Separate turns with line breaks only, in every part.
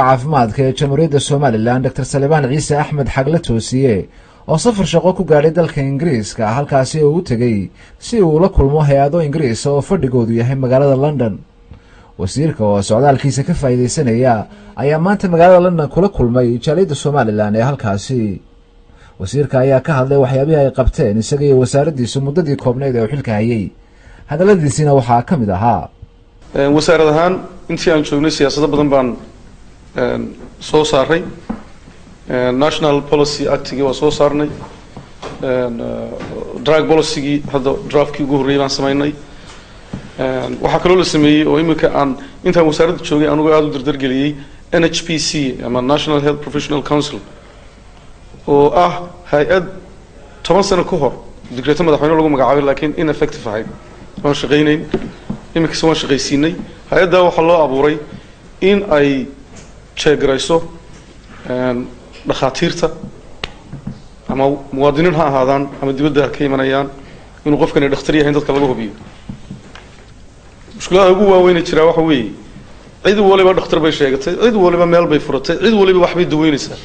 caafimaadka ee Jamhuuriyadda Soomaaliland Dr. Salebaan Ciise Axmed Xagle Toosiye oo safar shaqo ku gaaray dalka Ingiriiska halkaasi uu u tagay si uu la kulmo hay'ado Ingiriis oo fadhigoodu yahay magaalada London. wasiirka oo socdaalkiisa ka faa'iideysanaya ayaa maanta magaalada London kula kulmay jaaliyadda Soomaaliland ee halkaasi. wasiirka ayaa ka hadlay waxyaabaha ay qabteen isaga iyo wasaaraddiisu muddadii koobnayd ee uu xilka hayay. hadaladiisina waxaa ka mid ahaa
wasaaradahan intii aan joognay siyaasado badan baan soo saaray. National Policy Act-gii waa soo saarnay. Drug policy-gii hadda draft-kii ugu horreeyay baan samaynay. waxaa kaloo la sameeyey oo imika aan intaan wasaaradda joogay anugu aad u dardargeliyey NHPC ama National Health Professional Council oo ah hay-ad 10 sano ka hor digreeto madaxweyne lagu magacaabay laakiin ineffective ahayd oo shaqaynayn. imika soo shaqaysiinay hay-adda waxaa loo abuuray in ay jeegarayso dhakhaatiirta ama muwaadiniin ha ahaadaan ama dibadda ka imanayaan inuu qofkani dhakhtar yahay dadka lagu hubiyo. mushkilada ugu waaweyn ee jira waxa weeye cid waliba dhakhtar bay sheegatay, cid waliba meel bay furatay, cid waliba wax bay daweynaysaa.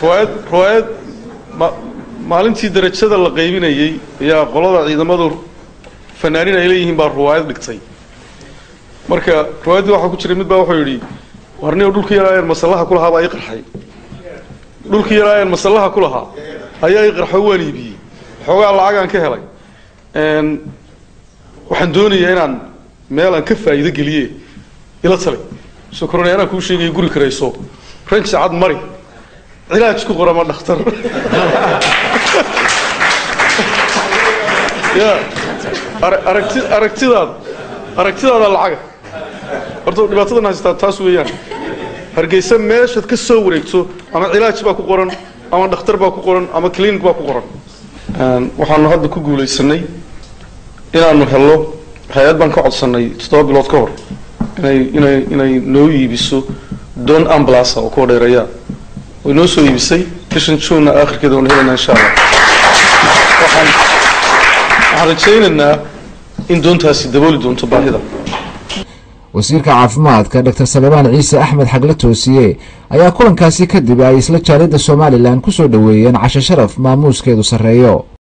ruwaayad maalintii darajada la qaybinayay ayaa qolada ciidamadu fanaaniin ay leeyihiin baa ruwaayad dhigtay. marka ruwaayaddii waxaa ku jiray mid baa wuxuu yidhi warniyo dhulkii yaraayeen masallaha ku lahaa baa ii qarxay. dhulkii yaraayeen masallaha ku lahaa ayaa ii qarxay waan iibiyey. xoogaa lacag aan ka helay. waxaan doonayaa inaan meel aan ka faa'iido geliye ila talay. soo koronay anaa kuu sheegay guri karayso ranch cad mari cilaaj ku qora ma dhakhtar. ya aragtidaada lacaga horta dhibaatadan haystaa taas weeyaan. hargeysa meeshaad ka soo wareegto ama cilaaj baa ku qoran ama dhakhtar baa ku qoran ama clinic baa ku qoran. waxaanu hadda ku guulaysanay inaanu helno hay-ad baan ka codsanay 7 bilood ka hor inay noo iibiso doon ambulance oo ku dheereeya. way noo soo iibisay bishan June aakhirkeeda oo helayna insha Allah. waxaan rajaynaynaa in doontaasi dabooli doonto baahida.
wasiirka caafimaadka Dr. Salebaan Ciise Axmed Xagle Toosiye ayaa kulankaasi kadib ay isla jaaliyadda Soomaaliland ku soo dhaweeyeen casho sharaf maamuuskeedu sareeyo.